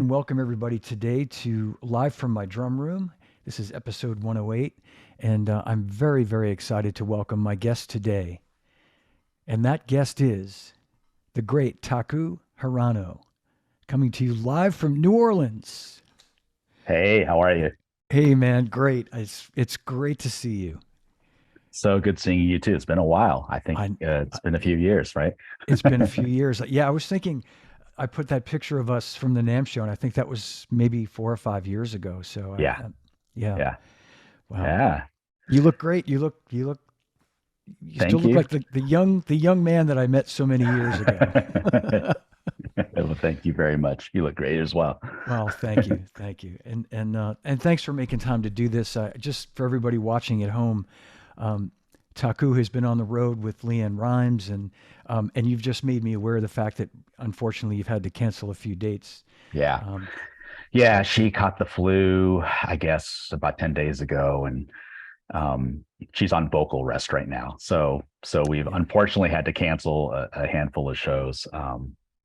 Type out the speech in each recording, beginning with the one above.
and welcome everybody today to Live from My Drum Room. This is episode 108, and I'm very, very excited to welcome my guest today. And that guest is the great Taku Hirano, coming to you live from New Orleans. Hey, how are you? Hey man, great. It's great to see you. So good seeing you too. It's been a while. I think I, it's been a few years, right? it's been a few years. Yeah, I was thinking I put that picture of us from the NAMM show, and I think that was maybe 4 or 5 years ago. So, Yeah, yeah, yeah, wow. yeah. You look great. You still Thank look you. like the young man that I met so many years ago. Well, thank you very much. You look great as well. Well, thank you, and thanks for making time to do this. Just for everybody watching at home, um, Taku has been on the road with LeAnn Rimes, and you've just made me aware of the fact that unfortunately you've had to cancel a few dates. Yeah, Um, yeah. She caught the flu, I guess, about 10 days ago, and she's on vocal rest right now. So we've yeah, unfortunately had to cancel a handful of shows.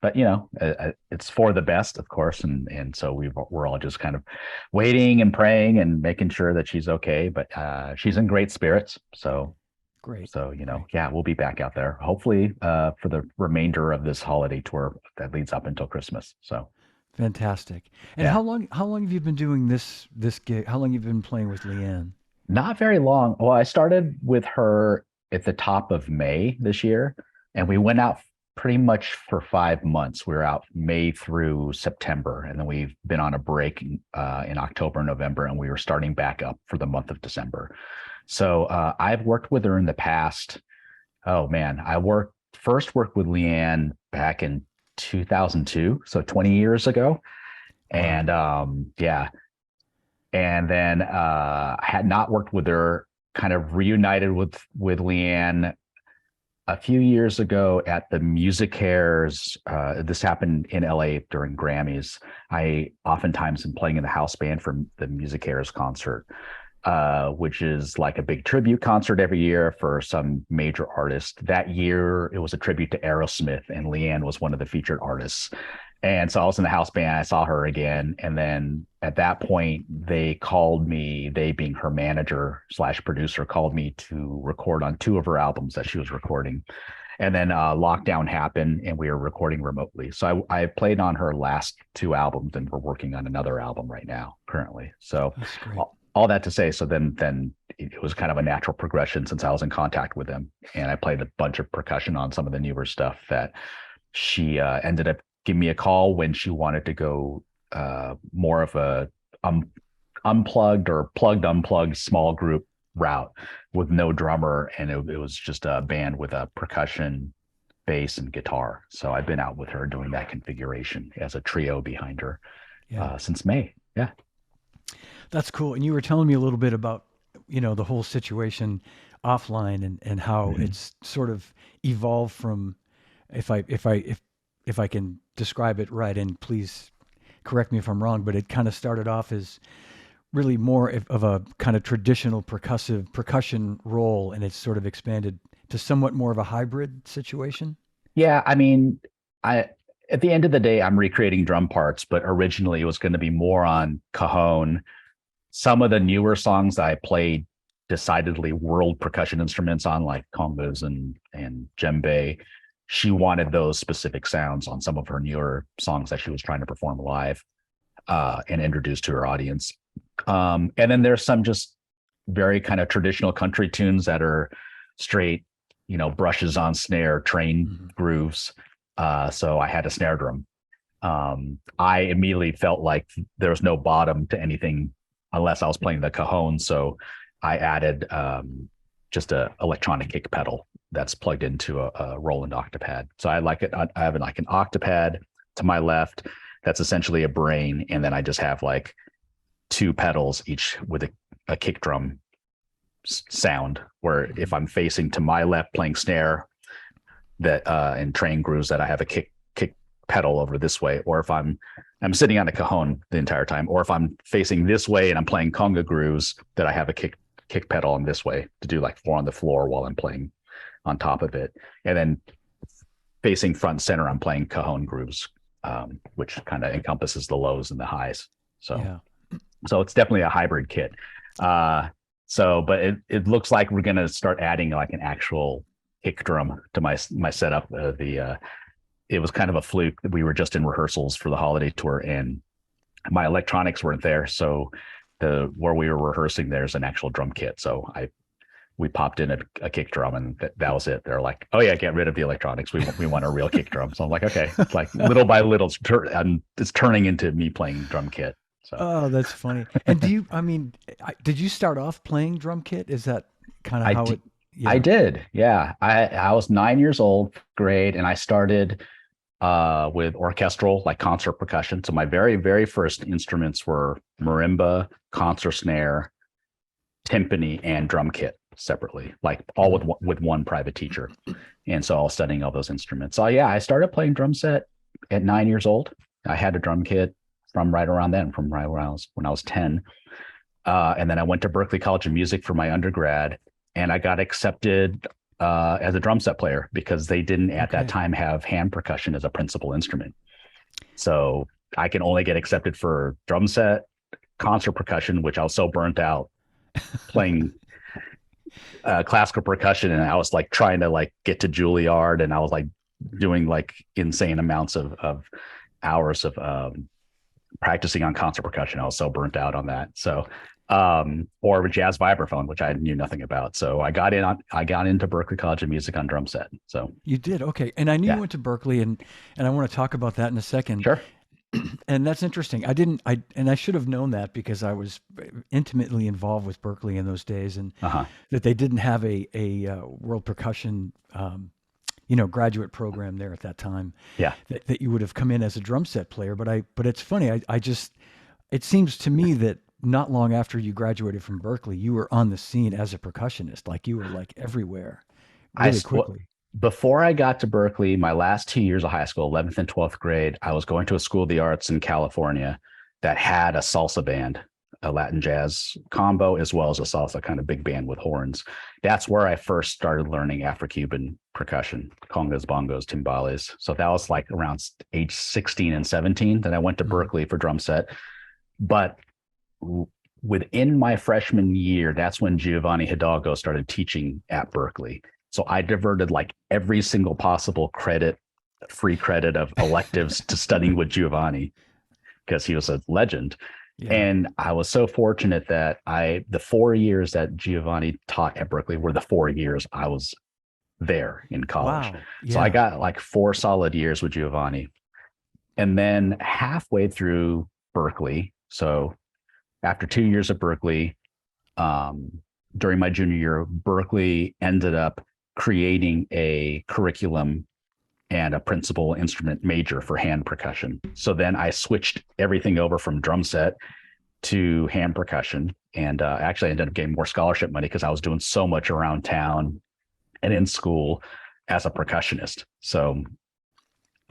But it's for the best, of course, and so we're all just kind of waiting and praying and making sure that she's okay. But she's in great spirits. great, So great. yeah, we'll be back out there hopefully for the remainder of this holiday tour that leads up until Christmas. So Fantastic. And yeah, how long have you been doing this gig? How long have you been playing with Leanne? not very long. Well, I started with her at the top of May this year, and we went out pretty much for 5 months. We were out May through September, and then we've been on a break in October, November, and we were starting back up for the month of December. So I've worked with her in the past. Oh man, I worked with Leanne back in 2002, so 20 years ago, Wow. and yeah, and then I had not worked with her. Kind of reunited with Leanne a few years ago at the Music Hairs. This happened in LA during Grammys. I oftentimes am playing in the house band for the Music Hairs concert, which is like a big tribute concert every year for some major artist. That year, it was a tribute to Aerosmith, and Leanne was one of the featured artists. And so I was in the house band. I saw her again, and then at that point, they called me. They, being her manager slash producer, called me to record on two of her albums that she was recording. And then lockdown happened, and we were recording remotely. So I played on her last two albums, and we're working on another album right now, currently. So That's great. all that to say, so then it was kind of a natural progression since I was in contact with them, and I played a bunch of percussion on some of the newer stuff that she ended up giving me a call when she wanted to go more of a um, unplugged or plugged unplugged small group route with no drummer, and it was just a band with a percussion, bass, and guitar. So I've been out with her doing that configuration as a trio behind her Yeah. since May. Yeah. That's cool. And you were telling me a little bit about, the whole situation offline and how Mhm. it's sort of evolved from if I can describe it right, and please correct me if I'm wrong, but it kind of started off as really more of a kind of traditional percussive percussion role, and it's sort of expanded to somewhat more of a hybrid situation. Yeah, I mean, I at the end of the day, I'm recreating drum parts, but originally it was going to be more on cajon. Some of the newer songs I played decidedly world percussion instruments on, like congas and djembe. She wanted those specific sounds on some of her newer songs that she was trying to perform live and introduce to her audience. And then there's some just very kind of traditional country tunes that are straight, brushes on snare, train Hmm. grooves. So I had a snare drum. I immediately felt like there was no bottom to anything unless I was playing the cajon. So I added just a electronic kick pedal that's plugged into a Roland Octopad. So I like it. I have like an Octopad to my left. That's essentially a brain, and then I just have like two pedals, each with a kick drum sound. Where if Hmm. I'm facing to my left playing snare, that and train grooves, that I have a kick pedal over this way, or if I'm sitting on a cajon the entire time, or if I'm facing this way and I'm playing conga grooves, that I have a kick pedal on this way to do like four on the floor while I'm playing on top of it, and then facing front center, I'm playing cajon grooves which kind of encompasses the lows and the highs. So, Yeah. so it's definitely a hybrid kit. But it looks like we're going to start adding like an actual kick drum to my setup. It was kind of a fluke. We were just in rehearsals for the holiday tour, and my electronics weren't there. So where we were rehearsing, there's an actual drum kit. So we popped in a kick drum, and that was it. They're like, "Oh yeah, get rid of the electronics. We want a real kick drum." So I'm like, "Okay." It's like little by little, it's turning into me playing drum kit. So Oh, that's funny. And I mean, did you start off playing drum kit? Is that kind of I how d- it, I yeah. did, yeah. I was 9 years old, grade, and I started with orchestral, like concert percussion. So my very, very first instruments were marimba, concert snare, timpani, and drum kit separately, like all Mhm. with one private teacher. And so I was studying all those instruments. So yeah, I started playing drum set at 9 years old. I had a drum kit from right around then, from right when I was 10. And then I went to Berklee College of Music for my undergrad, and I got accepted as a drum set player because they didn't at that Okay. time have hand percussion as a principal instrument. So I can only get accepted for drum set, concert percussion, which I was so burnt out playing classical percussion, and I was like trying to like get to Juilliard, and I was like doing like insane amounts of hours of practicing on concert percussion. I was so burnt out on that. So or jazz vibraphone, which I knew nothing about. So I got into Berklee College of Music on drum set. So You did. Okay. And I knew you yeah, went to Berkeley, and I want to talk about that in a second. sure. And that's interesting. I should have known that because I was intimately involved with Berkeley in those days, and Uh-huh. that they didn't have a world percussion, graduate program there at that time, Yeah. that you would have come in as a drum set player. But it's funny. It seems to me that not long after you graduated from Berkeley, you were on the scene as a percussionist. Like you were like everywhere really quickly. Before I got to Berklee, my last 2 years of high school, 11th and 12th grade, I was going to a school of the arts in California that had a salsa band, a Latin jazz combo, as well as a salsa kind of big band with horns. That's where I first started learning Afro-Cuban percussion, congas, bongos, timbales. So that was like around age 16 and 17. Then I went to Mhm. Berklee for drum set. But within my freshman year, that's when Giovanni Hidalgo started teaching at Berklee. So I diverted like every single possible free credit of electives to studying with Giovanni because he was a legend. Yeah. And I was so fortunate that the 4 years that Giovanni taught at Berklee were the 4 years I was there in college. Wow. So I Yeah. got like 4 solid years with Giovanni. And then halfway through Berklee, so after 2 years at Berklee, um, during my junior year, Berklee ended up creating a curriculum and a principal instrument major for hand percussion. So then I switched everything over from drum set to hand percussion. And actually, I ended up getting more scholarship money because I was doing so much around town and in school as a percussionist. So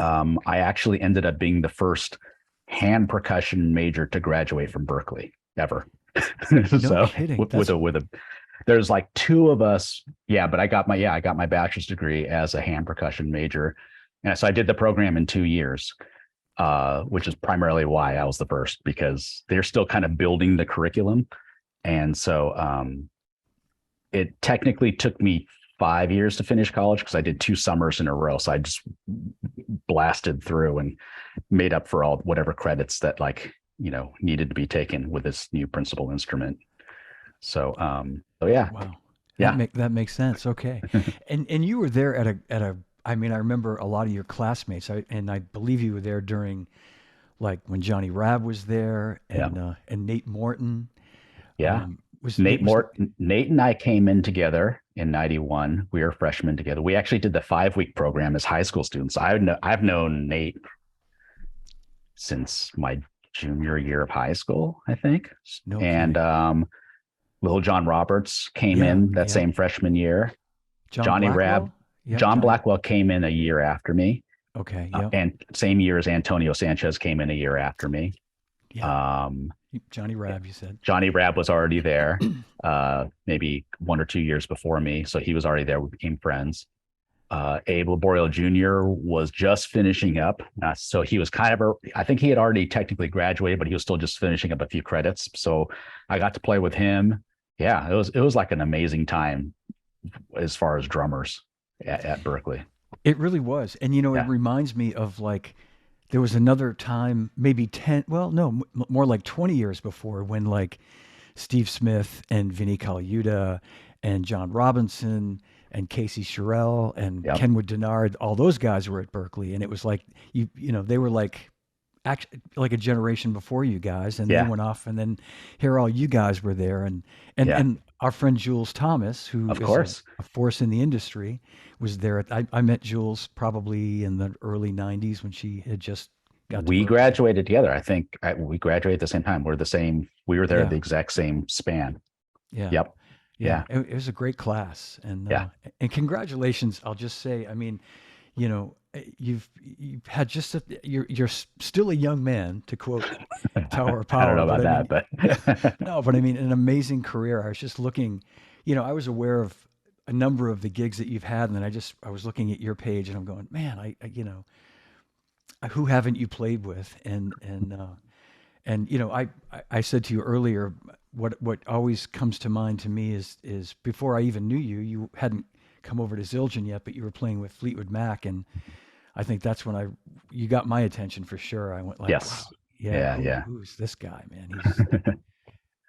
I actually ended up being the first hand percussion major to graduate from Berklee ever. No So kidding. with a there's like two of us. Yeah, but I got my bachelor's degree as a hand percussion major. And so I did the program in 2 years, which is primarily why I was the first, because they're still kind of building the curriculum. And so it technically took me 5 years to finish college because I did 2 summers in a row. So I just blasted through and made up for all whatever credits that needed to be taken with this new principal instrument. So yeah, Wow. yeah, That makes sense. Okay. And you were there at a I mean, I remember a lot of your classmates. I believe you were there during like when Johnny Rabb was there yeah, and Nate Morton. yeah. Was Nate was Nate and I came in together in '91. We were freshmen together. We actually did the 5 week program as high school students. I've known Nate since my junior year of high school, I think. no And kidding. Little John Roberts came Yeah, in that yeah. same freshman year. John Johnny Rabb, Blackwell? Yep, John Johnny. Blackwell came in a year after me, Okay, yep. and same year as Antonio Sanchez came in a year after me. Yeah. Um, Johnny Rabb, you said. Johnny Rabb was already there, maybe 1 or 2 years before me, so he was already there. We became friends. Abe Laboriel Jr. was just finishing up. So he was I think he had already technically graduated, but he was still just finishing up a few credits. So I got to play with him. Yeah, it was like an amazing time as far as drummers at Berklee. It really was. And, it Yeah. reminds me of like, there was another time, maybe 10, well, no, more like 20 years before when like Steve Smith and Vinnie Colaiuta and John Robinson and Casey Sherrill and Yep. Kenwood Denard, all those guys were at Berklee. And it was like, they were like, like a generation before you guys, and they Yeah. went off, and then here all you guys were there, and Yeah. our friend Jules Thomas, who Of is course. a force in the industry, was there. I met Jules probably in the early '90s when she had just got to We Berkeley. graduated together. I think we graduated at the same time. We were there Yeah, the exact same span. yeah, Yep. yeah. Yeah. It was a great class, Yeah. and congratulations. I'll just say, I mean, you've had just you're still a young man, to quote Tower of I don't know Power, but about I mean, that, but yeah, no, but I mean, an amazing career. I was just looking, I was aware of a number of the gigs that you've had, and then I was looking at your page, and I'm going, man, who haven't you played with? And I said to you earlier, what always comes to mind to me is before I even knew you, you hadn't come over to Zildjian yet, but you were playing with Fleetwood Mac, and I think that's when you got my attention for sure. I went like, wow, yes. yeah, Yeah. Yeah. who's this guy, man? He's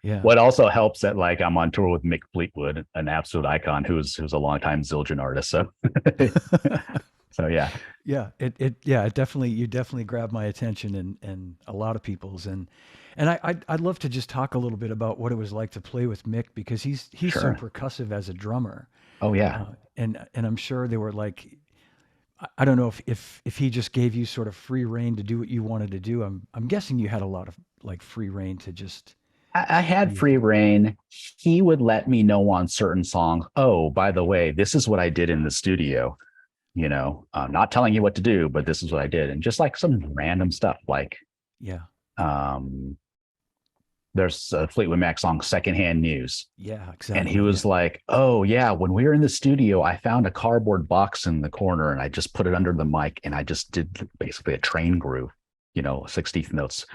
yeah, What also helps that like I'm on tour with Mick Fleetwood, an absolute icon who's a longtime Zildjian artist. So so yeah. yeah, it definitely you definitely grabbed my attention and a lot of people's and I'd love to just talk a little bit about what it was like to play with Mick because he's so Sure. percussive as a drummer, Oh yeah. and I'm sure they were like. I don't know if he just gave you sort of free reign to do what you wanted to do. I'm guessing you had a lot of like free reign to just I had be. free reign. He would let me know on certain songs. Oh, by the way, this is what I did in the studio. I'm not telling you what to do, but this is what I did. And just like some random stuff, like Yeah, um, there's a Fleetwood Mac song, Secondhand News. yeah, And he exactly. was Yeah. like, oh, yeah, when we were in the studio, I found a cardboard box in the corner and I just put it under the mic and I just did basically a train groove, 16th notes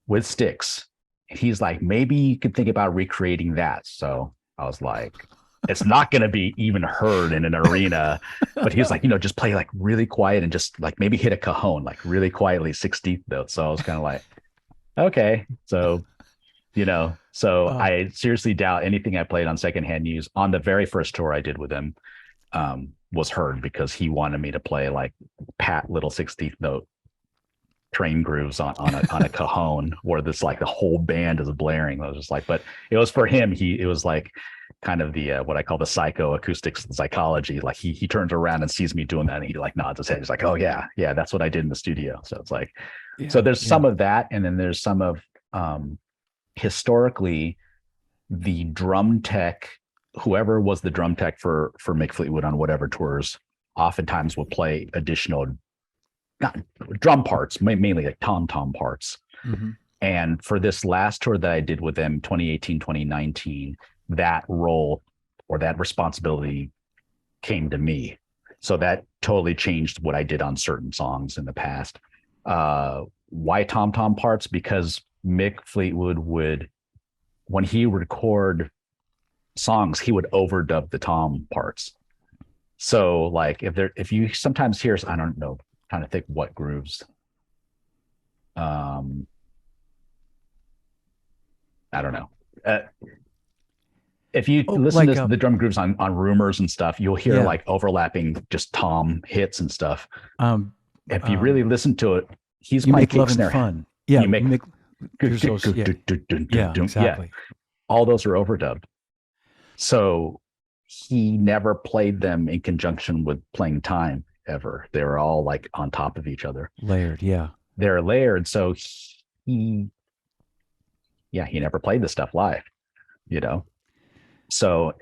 with sticks. And he's like, maybe you could think about recreating that. So I was like, it's not going to be even heard in an arena. But he was like, just play like really quiet and just like maybe hit a cajon, like really quietly 16th notes. So I was kind of like, okay. So Oh, I seriously doubt anything I played on Secondhand News on the very first tour I did with him was heard because he wanted me to play like pat little 16th note train grooves on a cajon where this like the whole band is blaring. I was just like, but it was for him. It was like kind of the what I call the psychoacoustics psychology. Like he turns around and sees me doing that and he like nods his head. He's like, oh yeah, that's what I did in the studio. So it's like, so yeah, there's yeah. some of that, and then there's some of historically the drum tech, whoever was the drum tech for Mick Fleetwood on whatever tours, oftentimes would play additional not drum parts, mainly like tom parts. Hmm. And for this last tour that I did with them, 2018, 2019, that role or that responsibility came to me. So that totally changed what I did on certain songs in the past. Why tom parts? Because Mick Fleetwood would, when he would record songs, he would overdub the tom parts. So like if you sometimes hear, I don't know, trying to think what grooves. Um, I don't know. If you Oh, listen like to the drum grooves on Rumors and stuff, you'll hear yeah, like overlapping just tom hits and stuff. um, If you really um, listen to it, he's you playing make kick love and snare. fun. Yeah, You make there's those. Yeah, yeah, yeah, exactly. all those are overdubbed. So he never played them in conjunction with playing time ever. They were all like on top of each other. Layered. Yeah, They're layered. So he he never played the stuff live, you know. So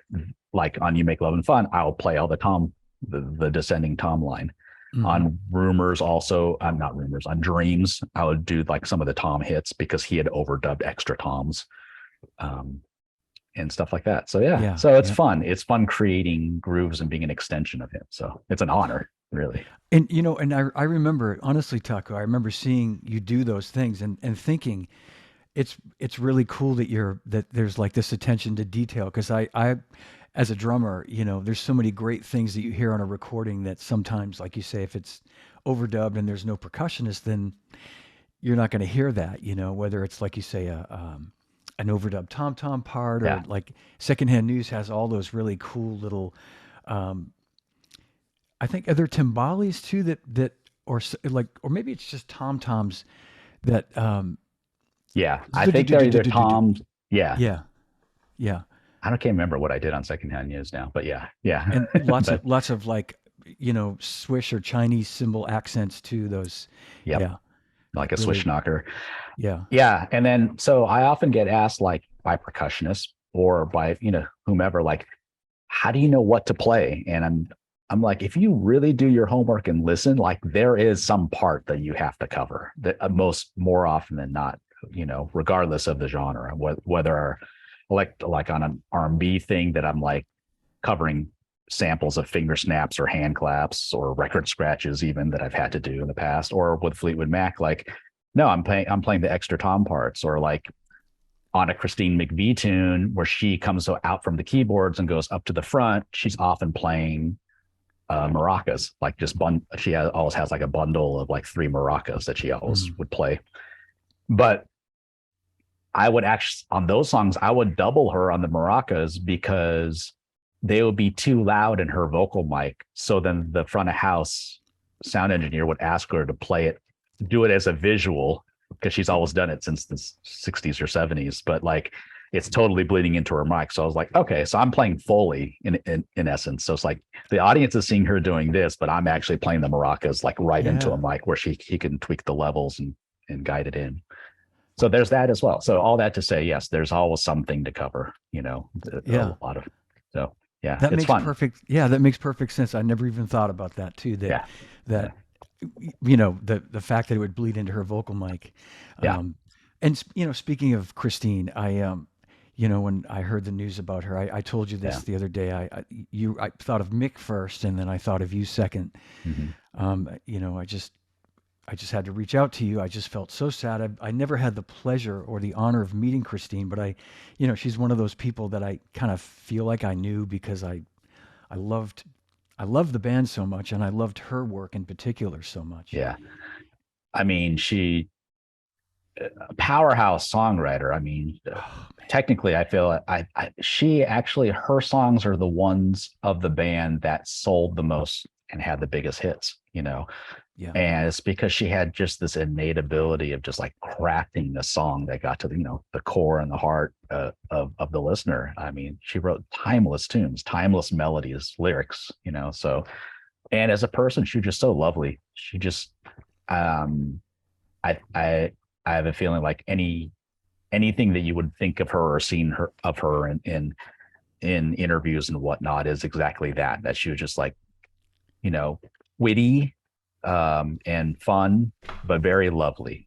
like on You Make Love and Fun, I'll play all the descending tom line. hmm, On Rumors also, I'm not Rumors, on Dreams, I would do like some of the tom hits because he had overdubbed extra toms. Um, and stuff like that. So yeah, Yeah. so it's Yeah. fun. It's fun creating grooves and being an extension of him. So it's an honor, really. And and I remember honestly, Taco, I remember seeing you do those things and thinking it's really cool that there's like this attention to detail because I as a drummer, there's so many great things that you hear on a recording that sometimes, like you say, if it's overdubbed and there's no percussionist, then you're not going to hear that, whether it's like you say an overdubbed tom tom part or Yeah. like Secondhand News has all those really cool little um, I think other timbales too or maybe it's just tom toms that Yeah. I think they're either toms. Yeah. yeah, yeah, I don't can't remember what I did on secondhand news now, but yeah. Yeah. and lots But of lots of like Swiss or Chinese cymbal accents to those. yep. Yeah, Like a really. swish knocker. Yeah, Yeah. And then so I often get asked like by percussionists or by, whomever, like, how do you know what to play? And I'm like, if you really do your homework and listen, like there is some part that you have to cover that more often than not, regardless of the genre, whether like on an R&B thing that I'm like covering samples of finger snaps or hand claps or record scratches even that I've had to do in the past, or with Fleetwood Mac, like, no, I'm playing the extra tom parts, or like on a Christine McVie tune where she comes out from the keyboards and goes up to the front, she's often playing maracas, like always has like a bundle of like three maracas that she always mm, would play. But I would actually, on those songs, I would double her on the maracas because they would be too loud in her vocal mic. So then the front of house sound engineer would ask her to do it as a visual, because she's always done it since the 60s or 70s, but like it's totally bleeding into her mic. So I was like, okay, so I'm playing Foley in essence. So it's like the audience is seeing her doing this, but I'm actually playing the maracas like right into a yeah, mic where he can tweak the levels and guide it in. So there's that as well. So all that to say, yes, there's always something to cover, a yeah. lot of, so yeah, That it's makes fun. perfect. Yeah, that makes perfect sense. I never even thought about that too. That Yeah. that Yeah. the fact that it would bleed into her vocal mic. Yeah. Um, and speaking of Christine, when I heard the news about her, I told you Yeah. this the other day. I thought of Mick first, and then I thought of you second. Mm-hmm. I just had to reach out to you. I just felt so sad. I never had the pleasure or the honor of meeting Christine, but she's one of those people that I kind of feel like I knew because I loved I loved the band so much, and I loved her work in particular so much. Yeah. I mean, a powerhouse songwriter. I mean, Oh man, technically, I feel she actually, her songs are the ones of the band that sold the most and had the biggest hits. yeah, And it's because she had just this innate ability of just like crafting the song that got to the core and the heart of the listener. I mean, she wrote timeless tunes, timeless melodies, lyrics. So, and as a person, she was just so lovely. She just, um, I have a feeling like anything that you would think of her or seen of her in interviews and whatnot is exactly that she was just like, you know, witty, and fun, but very lovely.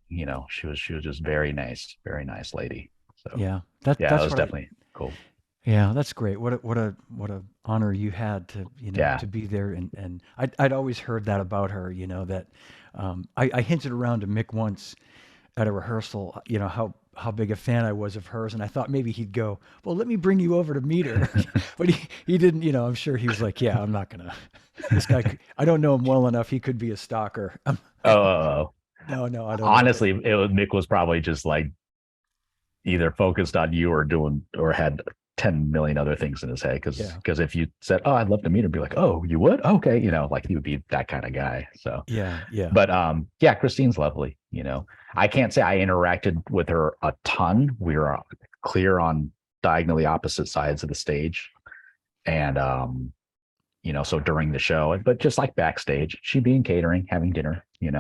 She was just very nice lady. So yeah. That yeah, it that's was what I. definitely cool. Yeah, that's great. What a honor you had to Yeah. to be there, and I'd always heard that about her. That I hinted around to Mick once at a rehearsal, how big a fan I was of hers, and I thought maybe he'd go, well, let me bring you over to meet her, but he didn't. I'm sure he was like, yeah, I'm not gonna. This guy, I don't know him well enough. He could be a stalker. Oh, No, no, I don't know. honestly, Mick was probably just like either focused on you or had 10 million other things in his head. Yeah, Because if you said, oh, I'd love to meet him, be like, oh, you would? Okay. Like he would be that kind of guy. So, yeah, yeah, but yeah, Christine's lovely. I can't say I interacted with her a ton. We were clear on diagonally opposite sides of the stage. And so during the show, but just like backstage, she'd be in catering, having dinner, and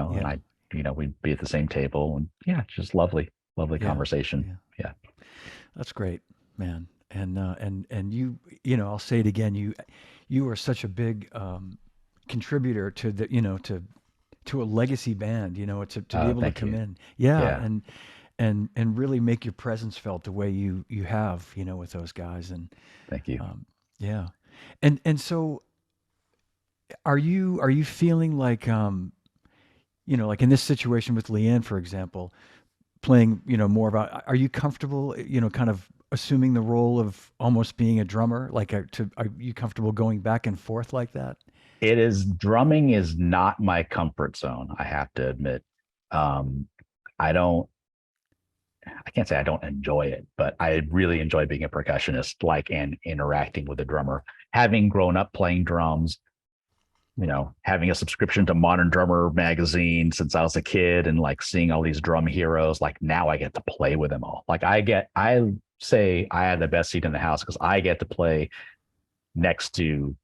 yeah, we'd be at the same table, and yeah, just lovely yeah, conversation. yeah. Yeah. That's great, man. And I'll say it again. You are such a big contributor to to a legacy band. To be able to Thank come you. in, yeah, Yeah. and really make your presence felt the way you have, with those guys. And Thank you. yeah. And so are you feeling like like in this situation with LeAnn, for example, playing, more about, are you comfortable, kind of assuming the role of almost being a drummer? Like, are you comfortable going back and forth like that? Drumming is not my comfort zone, I have to admit. Um, I don't, I can't say I don't enjoy it, but I really enjoy being a percussionist, like, and interacting with a drummer. Having grown up playing drums, having a subscription to Modern Drummer magazine since I was a kid, and like seeing all these drum heroes, like now I get to play with them all. Like I say I had the best seat in the house because I get to play next to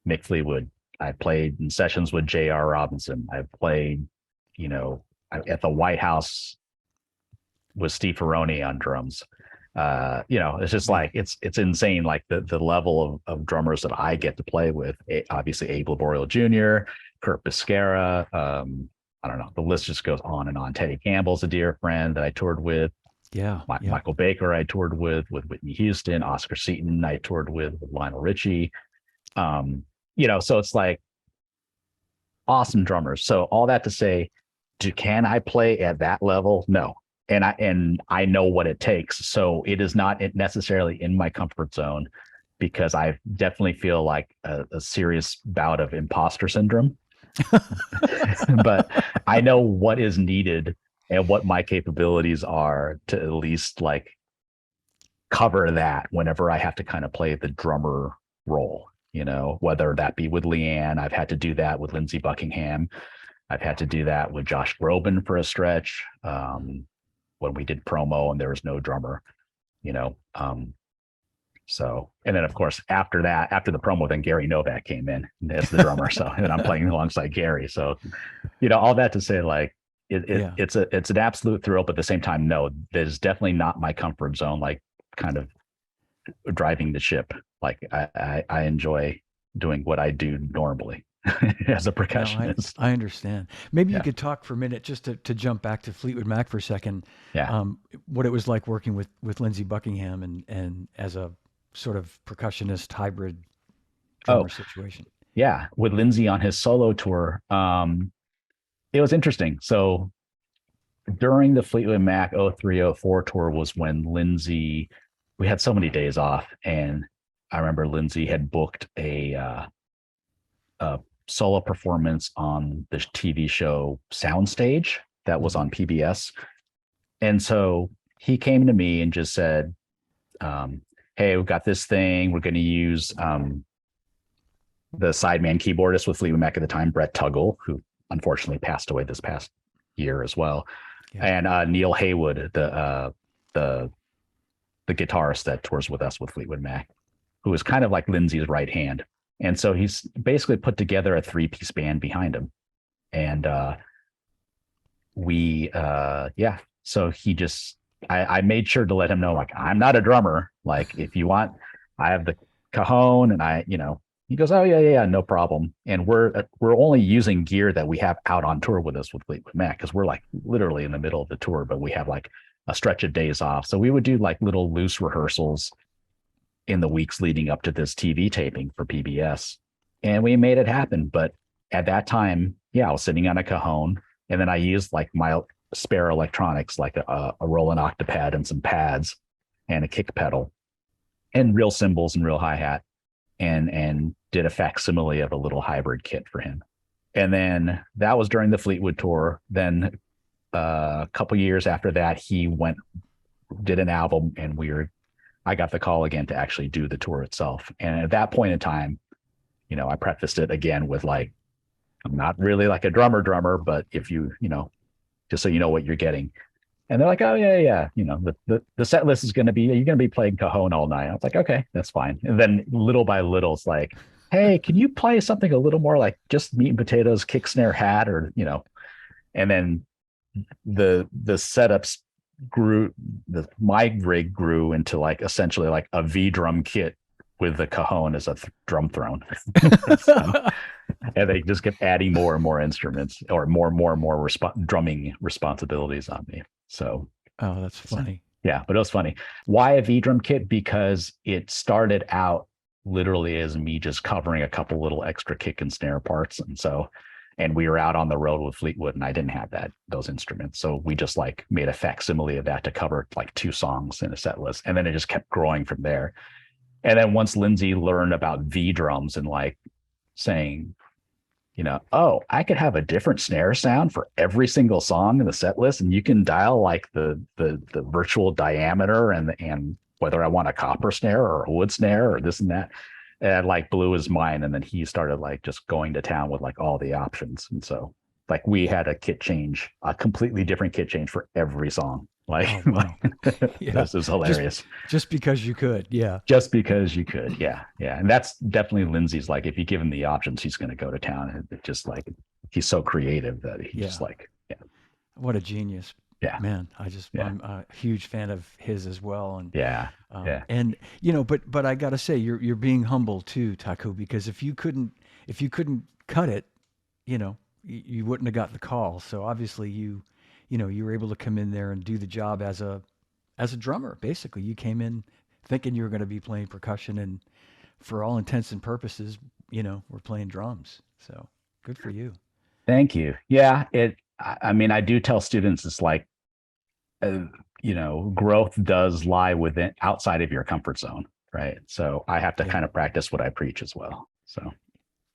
Mick Fleetwood. I played in sessions with J.R. Robinson. I've played, at the White House with Steve Ferroni on drums. It's just like it's insane, like the level of drummers that I get to play with. Obviously, Abe Laboriel Jr., Kurt Biscara. I don't know. The list just goes on and on. Teddy Campbell's a dear friend that I toured with. Yeah. Michael Baker I toured with Whitney Houston. Oscar Seaton I toured with Lionel Richie. So it's like awesome drummers. So all that to say, can I play at that level? No. And I know what it takes. So it is not necessarily in my comfort zone, because I definitely feel like a serious bout of imposter syndrome. But I know what is needed and what my capabilities are to at least like cover that whenever I have to kind of play the drummer role, whether that be with LeAnn. I've had to do that with Lindsey Buckingham. I've had to do that with Josh Groban for a stretch. When we did promo and there was no drummer, so, and then of course, after the promo, then Gary Novak came in as the drummer. So, and I'm playing alongside Gary. So, all that to say, like, it's an absolute thrill, but at the same time, no, there's definitely not my comfort zone, like kind of driving the ship. Like I enjoy doing what I do normally as a percussionist. No, I understand. Maybe Yeah. you could talk for a minute, just to jump back to Fleetwood Mac for a second. Yeah. What it was like working with Lindsey Buckingham and as a sort of percussionist hybrid Oh, drummer situation. yeah. With Lindsey on his solo tour, it was interesting. So during the Fleetwood Mac 0304 tour was when Lindsey, we had so many days off, and I remember Lindsey had booked a solo performance on the TV show Soundstage that was on PBS. And so he came to me and just said, hey, we've got this thing. We're going to use the sideman keyboardist with Fleetwood Mac at the time, Brett Tuggle, who unfortunately passed away this past year as well. Yeah. And Neil Haywood, the guitarist that tours with us with Fleetwood Mac, who is kind of like Lindsey's right hand. And so he's basically put together a 3-piece band behind him. And so he just, I made sure to let him know, like, I'm not a drummer. Like, if you want, I have the cajon, and he goes, oh yeah, no problem. And we're only using gear that we have out on tour with us with Fleetwood Mac, because we're like literally in the middle of the tour, but we have like a stretch of days off. So we would do like little loose rehearsals in the weeks leading up to this TV taping for PBS, and we made it happen. But at that time, I was sitting on a cajon, and then I used like my spare electronics, like a Roland Octopad and some pads and a kick pedal and real cymbals and real hi-hat, and did a facsimile of a little hybrid kit for him. And then that was during the Fleetwood tour. Then a couple years after that, he did an album, and I got the call again to actually do the tour itself. And at that point in time, I prefaced it again with like, I'm not really like a drummer, but if you, just so you know what you're getting. And they're like, oh yeah. The set list is you're going to be playing cajon all night. I was like, okay, that's fine. And then little by little, it's like, hey, can you play something a little more like just meat and potatoes, kick, snare, hat, or, and then the setups grew, my rig grew into like essentially like a V drum kit with the cajon as a drum throne. So, and they just kept adding more and more instruments, or more drumming responsibilities on me. So Oh, that's So, funny. yeah, but it was funny. Why a V drum kit? Because it started out literally as me just covering a couple little extra kick and snare parts. And we were out on the road with Fleetwood and I didn't have those instruments. So we just like made a facsimile of that to cover like 2 songs in a set list. And then it just kept growing from there. And then once Lindsey learned about V drums and like saying, oh, I could have a different snare sound for every single song in the set list, and you can dial like the virtual diameter and whether I want a copper snare or a wood snare or this and that. And it like blew his mind. And then he started like just going to town with like all the options. And so like we had a completely different kit change for every song. Like, Oh, wow. Yeah. this is Just hilarious. just because you could. Yeah. Just because you could. Yeah. Yeah. And that's definitely Lindsey's like, if you give him the options, he's going to go to town. And it just like, he's so creative that he just Yeah. like, yeah, What a genius. yeah, Man, yeah, I'm a huge fan of his as well. yeah, yeah. And but I gotta say, you're being humble too, Taku, because if you couldn't cut it, you wouldn't have got the call. So obviously you were able to come in there and do the job as a drummer. Basically, you came in thinking you were going to be playing percussion, and for all intents and purposes, we're playing drums. So good for you. Thank you. Yeah. I mean, I do tell students it's like, uh, growth does lie within outside of your comfort zone. Right. So I have to Yeah. kind of practice what I preach as well. So,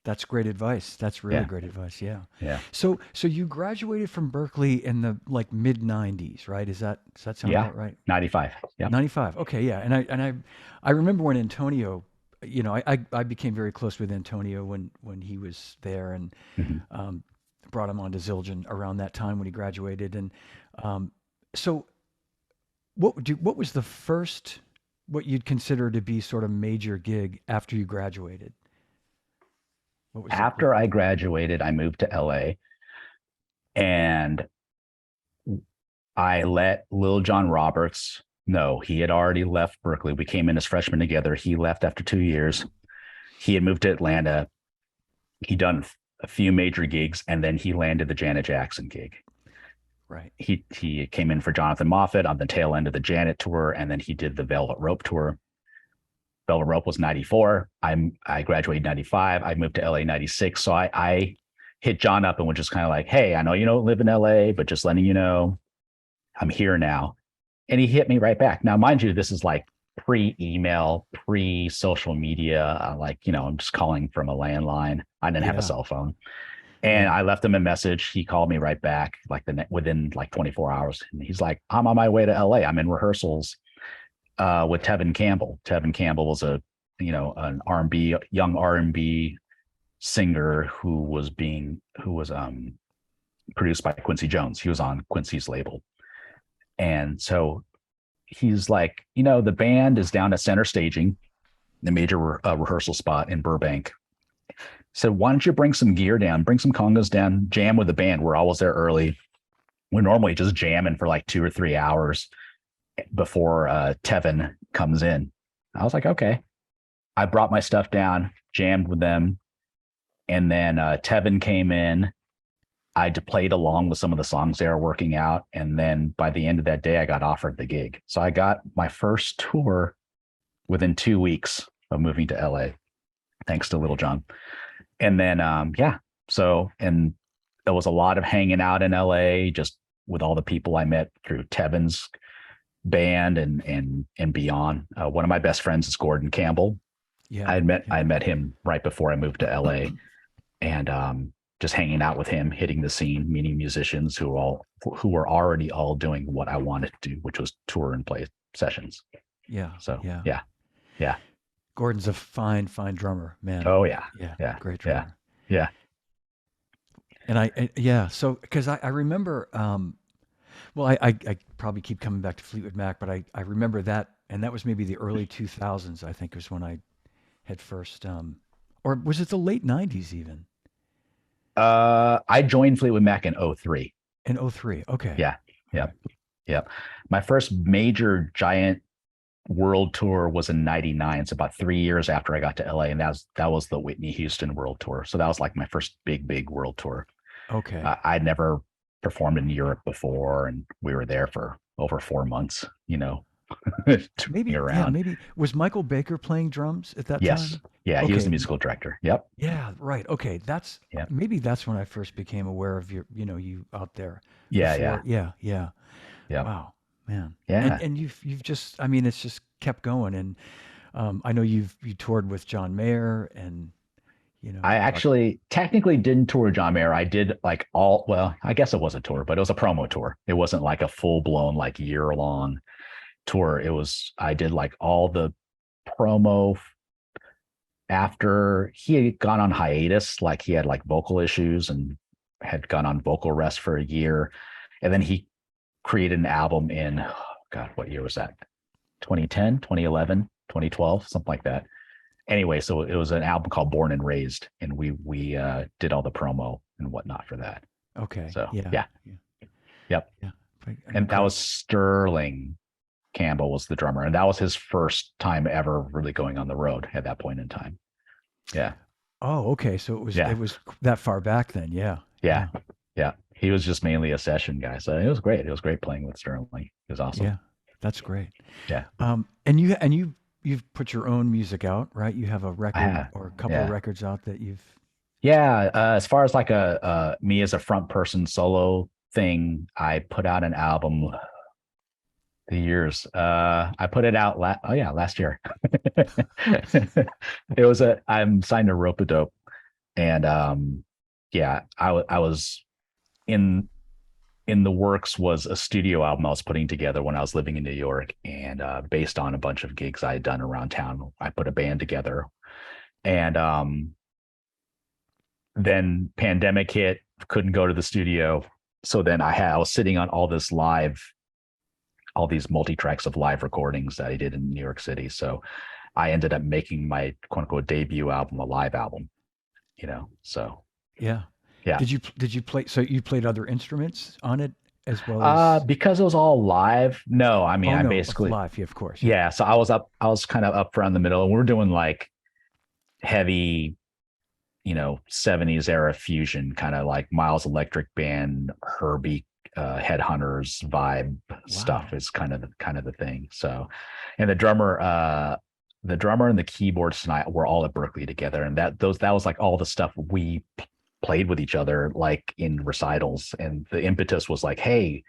That's great advice. That's really yeah, great advice. Yeah. yeah, So you graduated from Berklee in the like mid '90s, right? Does that sound yeah. about right? 95. Yep. '95. Okay, yeah. And I remember when Antonio, I became very close with Antonio when he was there, and Mhm. um, brought him on to Zildjian around that time when he graduated. And so what was the first what you'd consider to be sort of major gig after you graduated? What was it? After I graduated, I moved to LA and I let Lil John Roberts know he had already left Berklee. We came in as freshmen together. He left after 2 years. He had moved to Atlanta. He done a few major gigs, and then he landed the Janet Jackson gig. Right. He came in for Jonathan Moffett on the tail end of the Janet tour, and then he did the Velvet Rope tour. Velvet Rope was 94. I graduated 95. I moved to LA 96. So I hit John up and was just kind of like, hey, I know you don't live in LA, but just letting you know, I'm here now. And he hit me right back. Now, mind you, this is like pre-email, pre-social media. I'm just calling from a landline. I didn't have a Yeah. cell phone. And Yeah. I left him a message. He called me right back, like within like 24 hours. And he's like, I'm on my way to LA. I'm in rehearsals with Tevin Campbell. Tevin Campbell was an R&B, young R&B singer who was produced by Quincy Jones. He was on Quincy's label. And so he's like, the band is down at Center Staging, the major rehearsal spot in Burbank. So why don't you bring some gear down, bring some congas down, jam with the band. We're always there early. We're normally just jamming for like 2 or 3 hours before Tevin comes in. I was like, okay. I brought my stuff down, jammed with them. And then Tevin came in. I played along with some of the songs they were working out. And then by the end of that day, I got offered the gig. So I got my first tour within 2 weeks of moving to LA, thanks to Little John. And then, and there was a lot of hanging out in LA, just with all the people I met through Tevin's band and beyond. One of my best friends is Gordon Campbell. Yeah. I met him right before I moved to LA, and just hanging out with him, hitting the scene, meeting musicians who were already all doing what I wanted to do, which was tour and play sessions. Yeah. So Yeah. yeah. Gordon's a fine drummer, man. Oh yeah. Yeah. Yeah. Great Yeah. drummer. Yeah. So because I remember, well, I probably keep coming back to Fleetwood Mac, but I remember that, and that was maybe the early 2000s, I think was when I had first, or was it the late 90s even? I joined Fleetwood Mac in 03. In '03. Okay. Yeah. All Yeah. right. Yeah. My first major giant world tour was in 99. It's about 3 years after I got to LA. And that was the Whitney Houston world tour. So that was like my first big world tour. Okay. I'd never performed in Europe before, and we were there for over 4 months, touring Maybe, yeah, around. maybe was Michael Baker playing drums at that Yes. time? Yeah. He was Okay, the musical director. Yep. yeah, right. Okay, Yep. maybe that's when I first became aware of you out there. Yeah. Before, Yeah. yeah, yeah. Yep. Wow, man. And Yeah. you've just, I mean, it's just kept going. And I know you toured with John Mayer, and I talk. actually technically didn't tour John Mayer. I did like well, I guess it was a tour, but it was a promo tour. It wasn't like a full blown, like year long tour. I did like all the promo after he had gone on hiatus, like he had like vocal issues and had gone on vocal rest for a year. And then he created an album in, oh God, what year was that? 2010, 2011, 2012, something like that. Anyway, so it was an album called Born and Raised, and we did all the promo and whatnot for that. Okay, So yeah, yeah, yeah, yep. yeah. And that was Incredible. Sterling Campbell was the drummer, and that was his first time ever really going on the road at that point in time. Yeah, Oh, okay. So it yeah, was that far back then. Yeah, yeah, yeah, yeah. He was just mainly a session guy, so it was great. It was great playing with Sterling. It was awesome. yeah. That's great. Yeah, You've put your own music out, right? You have a I record have. or a couple of Yeah, records out that you've. yeah. As far as like a me as a front person solo thing, I put out an album. The years. I put it out last year. I'm signed to Rope a Dope, and yeah, I was in in the works was a studio album I was putting together when I was living in New York, and based on a bunch of gigs I had done around town, I put a band together, and then pandemic hit, couldn't go to the studio, so then I was sitting on all these multi tracks of live recordings that I did in New York City. So I ended up making my quote unquote debut album a live album, So Yeah. yeah. Did you play? So you played other instruments on it as well as. Because it was all live, no, I mean Oh I no, of basically live. Yeah, of course. Yeah. yeah. So I was kind of up around the middle, and we're doing like heavy, 70s era fusion, kind of like Miles Electric Band, Herbie, Headhunters vibe stuff Wow. is kind of the thing. So, and the drummer and the keyboards tonight were all at Berklee together, and that was like all the stuff we played with each other like in recitals, and the impetus was like, hey,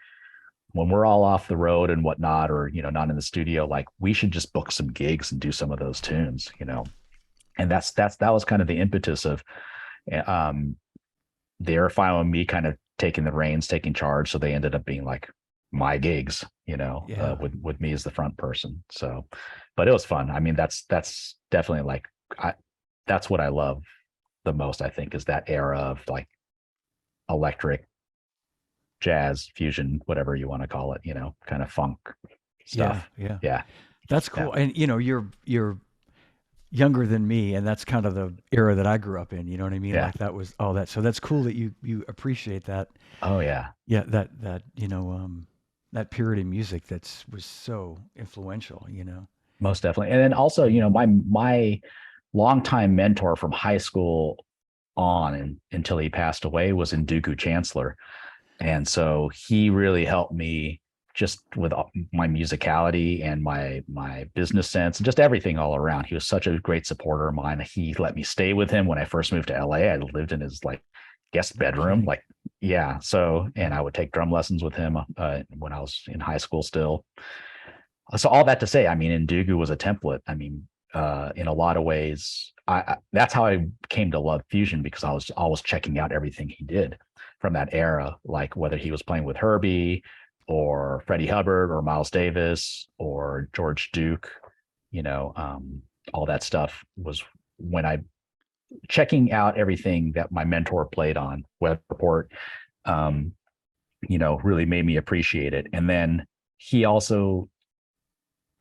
when we're all off the road and whatnot, or not in the studio, like we should just book some gigs and do some of those tunes. And that was kind of the impetus of um they're fine with me kind of taking the reins, taking charge. So they ended up being like my gigs, Yeah. with me as the front person. So, but it was fun. I mean, that's definitely like that's what I love the most. I think is that era of like electric, jazz, fusion, whatever you want to call it. Kind of funk Yeah. stuff. Yeah. Yeah, That's yeah, cool. And you're younger than me, and that's kind of the era that I grew up in. You know what I mean? yeah. Like that was all that. So that's cool that you appreciate that. Oh yeah, Yeah, that period in music was so influential. most definitely. And then also, my longtime mentor from high school on and until he passed away was Ndugu Chancler. And so he really helped me just with my musicality and my business sense and just everything all around. He was such a great supporter of mine. He let me stay with him when I first moved to LA. I lived in his like guest No bedroom, kidding. like yeah. So and Yeah. I would take drum lessons with him when I was in high school still. So all that to say, I mean, Ndugu was a template. I mean, in a lot of ways, that's how I came to love fusion, because I was always checking out everything he did from that era, like whether he was playing with Herbie or Freddie Hubbard or Miles Davis or George Duke, all that stuff was when I checking out everything that my mentor played on Web Report, um, really made me appreciate it. And then he also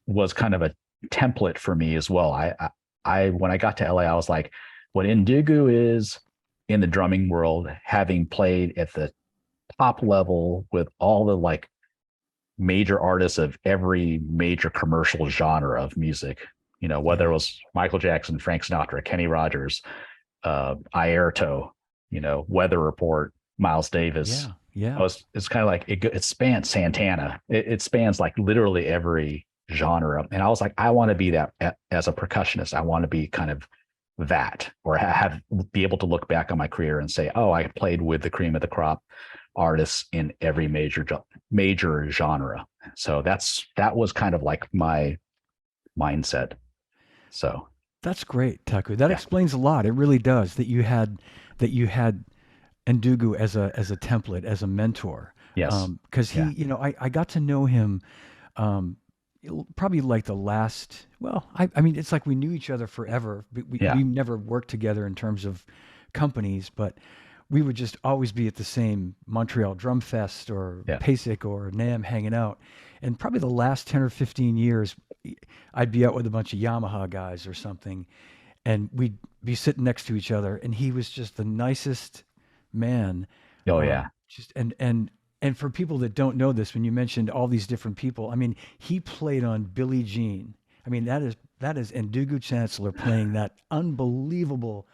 was kind of a template for me as well. I when I got to LA, I was like, what Ndugu is in the drumming world, having played at the top level with all the like major artists of every major commercial genre of music, whether Yeah. it was Michael Jackson, Frank Sinatra, Kenny Rogers, Airto, Weather Report, Miles Davis, Yeah. Yeah. It's kind of like it spans Santana. It spans like literally every genre. And I was like, I want to be that as a percussionist. I want to be kind of that, or have be able to look back on my career and say, oh, I played with the cream of the crop artists in every major genre. So that was kind of like my mindset. So That's great, Taku. That yeah, explains a lot. It really does. That you had Ndugu as a template, as a mentor. yes, Because yeah, I got to know him um, probably like the last. Well, I mean, it's like we knew each other forever. yeah, We never worked together in terms of companies, but we would just always be at the same Montreal Drum Fest or yeah. PASIC or NAMM hanging out. And probably the last 10 or 15 years, I'd be out with a bunch of Yamaha guys or something, and we'd be sitting next to each other. And he was just the nicest man. Oh yeah, Just and for people that don't know this, when you mentioned all these different people, I mean, he played on Billie Jean. I mean, that is Ndugu Chancler playing that unbelievable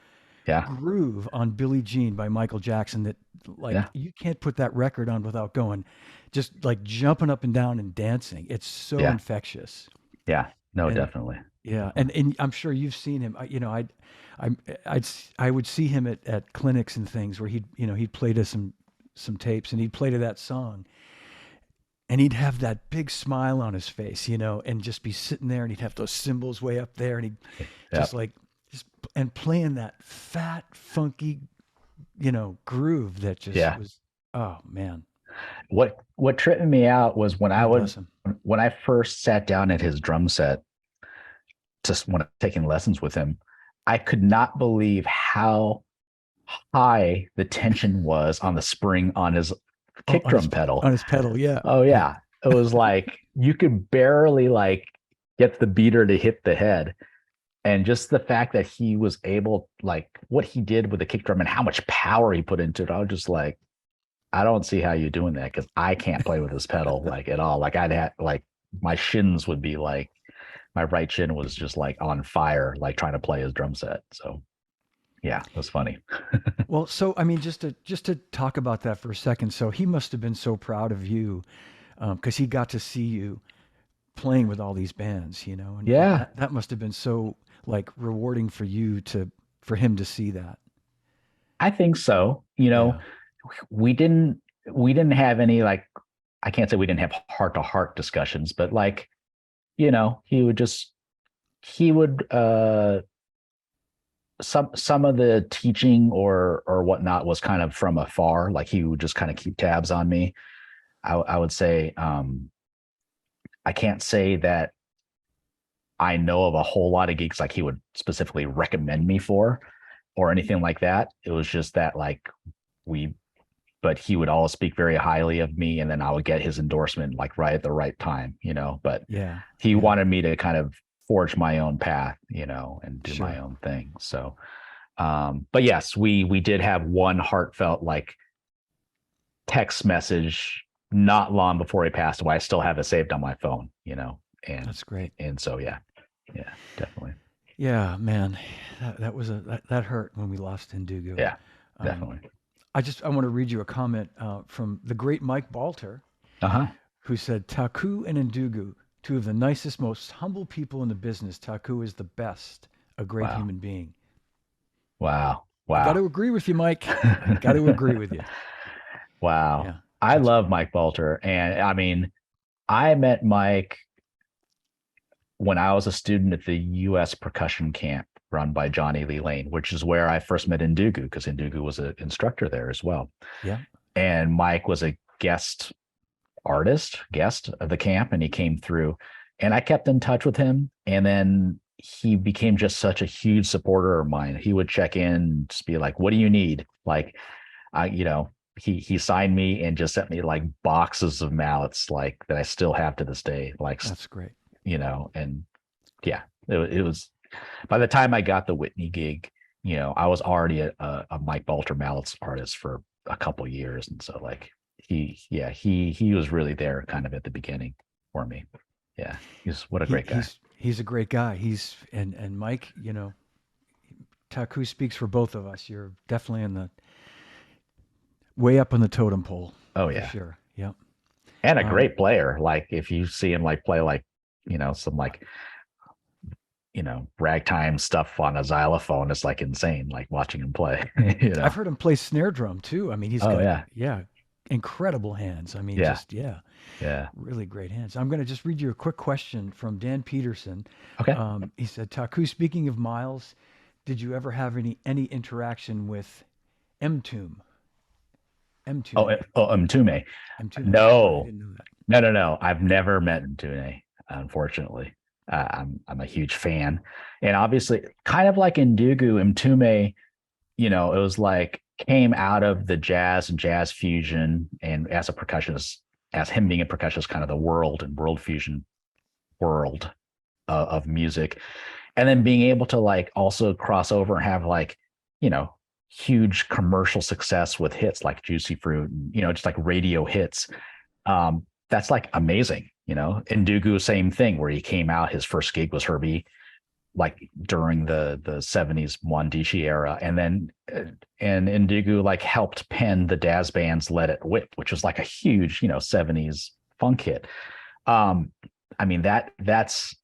yeah, groove on Billie Jean by Michael Jackson that like yeah, you can't put that record on without going just like jumping up and down and dancing. It's so yeah, infectious. yeah. No, And definitely, yeah, definitely. and I'm sure you've seen him. I I would see him at clinics and things where he'd play to some tapes and he'd play to that song and he'd have that big smile on his face, and just be sitting there and he'd have those cymbals way up there and he'd Yeah, just like just and playing that fat funky groove that just yeah. was, oh man, What tripped me out was God bless him. when I first sat down at his drum set, just when I'm taking lessons with him, I could not believe how high the tension was on the spring on his Oh, kick drum pedal. on his pedal, yeah, Oh yeah, yeah. It was like you could barely like get the beater to hit the head. And just the fact that he was able, like what he did with the kick drum and how much power he put into it, I was just like, I don't see how you're doing that because I can't play with this pedal like at all. Like I'd had like my shins would be like my right shin was just like on fire, like trying to play his drum set. So yeah, it was funny. Well, so I mean, just to talk about that for a second. So he must have been so proud of you, because he got to see you playing with all these bands, and Yeah, that must have been so like rewarding for you for him to see that. I think so. Yeah. We didn't we didn't have any like I can't say we didn't have heart to heart discussions, but like, he would some of the teaching or whatnot was kind of from afar. Like he would just kind of keep tabs on me. I would say I can't say that I know of a whole lot of gigs like he would specifically recommend me for or anything like that. It was just that like we but he would always speak very highly of me and then I would get his endorsement like right at the right time. But Yeah. he Yeah. wanted me to kind of forge my own path, and do my Sure. own thing. So but yes, we did have one heartfelt like text message not long before he passed away. I still have it saved on my phone, and That's great. so yeah, yeah, definitely. Yeah, man, that was that hurt when we lost Ndugu. Yeah, Um, definitely. I want to read you a comment from the great Mike Balter, Uh-huh. who said, Taku and Ndugu, two of the nicest, most humble people in the business. Taku is the best, a great Wow. human being. Wow. I got Wow. to agree with you, Mike. I got to agree with you. Wow. Yeah, I that's love Mike Bolter. And I mean, I met Mike when I was a student at the US percussion camp run by Johnny Lee Lane, which is where I first met Ndugu, because Ndugu was an instructor there as well. yeah, And Mike was a guest of the camp, and he came through. And I kept in touch with him. And then he became just such a huge supporter of mine. He would check in, just be like, what do you need? Like, I, he signed me and just sent me like boxes of mallets like that I still have to this day. Like, that's great. and yeah, it was by the time I got the Whitney gig, I was already a Mike Balter mallets artist for a couple years. And so like he was really there kind of at the beginning for me. Yeah. What a great guy. He's a great guy. And Mike, Taku speaks for both of us. You're definitely in the way up on the totem pole. Oh for yeah. sure. Yep. And a Um, great player. Like if you see him like play like, some like, ragtime stuff on a xylophone, it's like insane, like watching him play, I've heard him play snare drum too. I mean, he's Oh got, yeah. yeah, incredible hands. I mean, Yeah. just, yeah, Yeah. really great hands. I'm going to just read you a quick question from Dan Peterson. Okay. He said, Taku, speaking of Miles, did you ever have any interaction with M-Tomb? Oh, M-Tomb. Mtume. M-Tomb. I No, didn't know that. no. I've never met Mtume, unfortunately. I'm a huge fan, and obviously, kind of like Ndugu, Mtume, it was like came out of the jazz and jazz fusion, and as a percussionist, as him being a percussionist, kind of the world and world fusion world of music, and then being able to like also cross over and have like, you know, huge commercial success with hits like Juicy Fruit and, just like radio hits. That's like amazing, Ndugu, same thing, where he came out, his first gig was Herbie, like during the 70s Mwandishi era. And then, and Ndugu like helped pen the Daz Band's Let It Whip, which was like a huge, 70s funk hit. Um, I mean, that's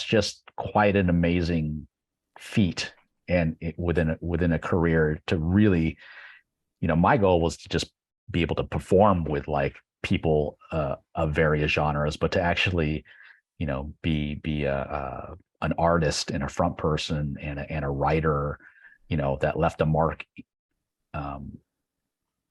just quite an amazing feat, and within a career to really, my goal was to just be able to perform with like people of various genres, but to actually, be an artist and a front person and a writer, that left a mark um,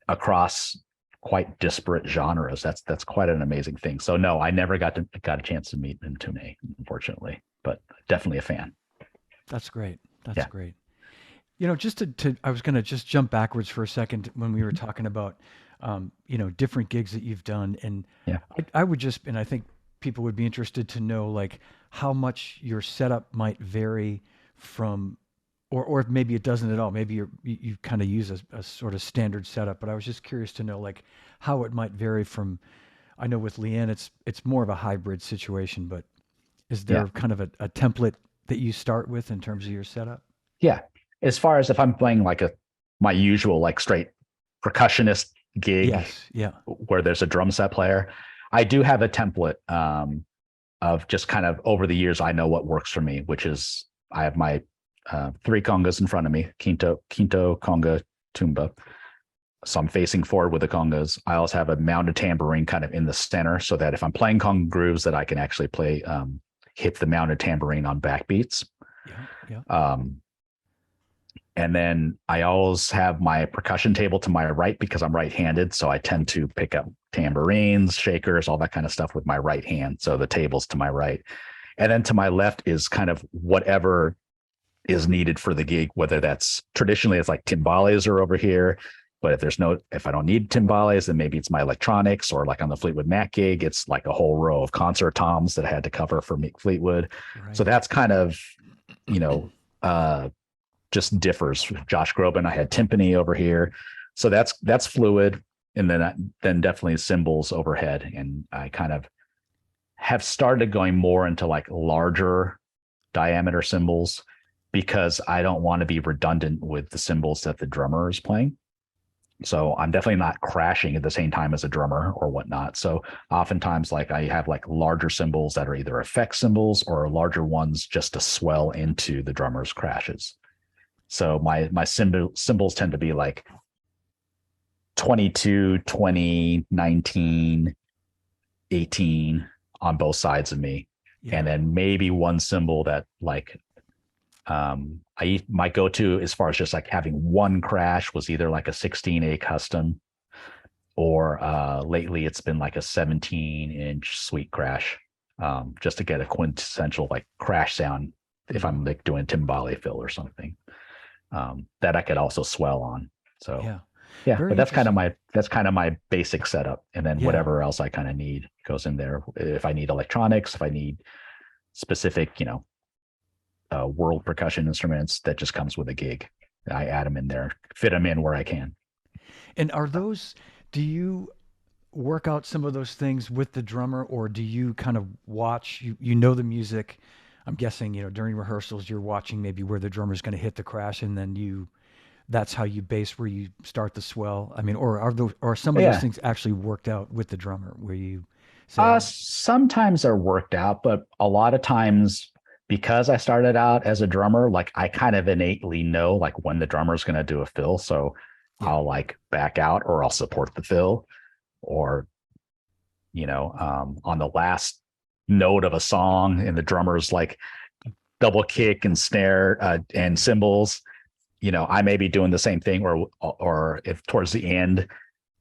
across quite disparate genres. That's quite an amazing thing. So no, I never got a chance to meet Ntune, unfortunately, but definitely a fan. That's great. That's Yeah. great. Just I was going to just jump backwards for a second when we were talking about, different gigs that you've done. And Yeah. I would just, and I think people would be interested to know like how much your setup might vary from, or if maybe it doesn't at all. Maybe you kind of use a sort of standard setup, but I was just curious to know like how it might vary from, I know with LeAnn, it's more of a hybrid situation, but is Yeah. there kind of a template that you start with in terms of your setup? Yeah. As far as if I'm playing like my usual like straight percussionist gig Yes. Yeah. where there's a drum set player, I do have a template of just kind of over the years, I know what works for me, which is I have my three congas in front of me, quinto, conga, tumba. So I'm facing forward with the congas. I also have a mounted tambourine kind of in the center so that if I'm playing conga grooves that I can actually play, hit the mounted tambourine on backbeats. Yeah. Yeah. And then I always have my percussion table to my right because I'm right-handed. So I tend to pick up tambourines, shakers, all that kind of stuff with my right hand. So the table's to my right. And then to my left is kind of whatever is needed for the gig, whether that's traditionally it's like timbales are over here. But if I don't need timbales, then maybe it's my electronics, or like on the Fleetwood Mac gig, it's like a whole row of concert toms that I had to cover for Mick Fleetwood. Right. So that's kind of, you know, just differs. Josh Groban, I had timpani over here. So that's fluid. And then definitely cymbals overhead. And I kind of have started going more into like larger diameter cymbals because I don't want to be redundant with the cymbals that the drummer is playing. So I'm definitely not crashing at the same time as a drummer or whatnot. So oftentimes like I have like larger cymbals that are either effect cymbals or larger ones just to swell into the drummer's crashes. So my cymbals tend to be like 22, 20, 19, 18 on both sides of me. Yeah. And then maybe one cymbal that like my go-to as far as just like having one crash was either like a 16A custom or lately it's been like a 17-inch sweet crash, just to get a quintessential like crash sound if I'm like doing timbale fill or something, that I could also swell on. So yeah, but very that's kind interesting. of my basic setup, and then Yeah. whatever else I kind of need goes in there. If I need electronics, if I need specific, world percussion instruments, that just comes with a gig. I add them in there, fit them in where I can. And do you work out some of those things with the drummer, or do you kind of watch, you know the music? I'm guessing, during rehearsals, you're watching maybe where the drummer's going to hit the crash, and then you that's how you base where you start the swell? I mean, or are some of those Yeah. things actually worked out with the drummer where you say, oh, Sometimes they're worked out, but a lot of times because I started out as a drummer, like I kind of innately know like when the drummer's going to do a fill. So yeah, I'll like back out or I'll support the fill or, on the last note of a song and the drummer's like double kick and snare and cymbals, I may be doing the same thing or if towards the end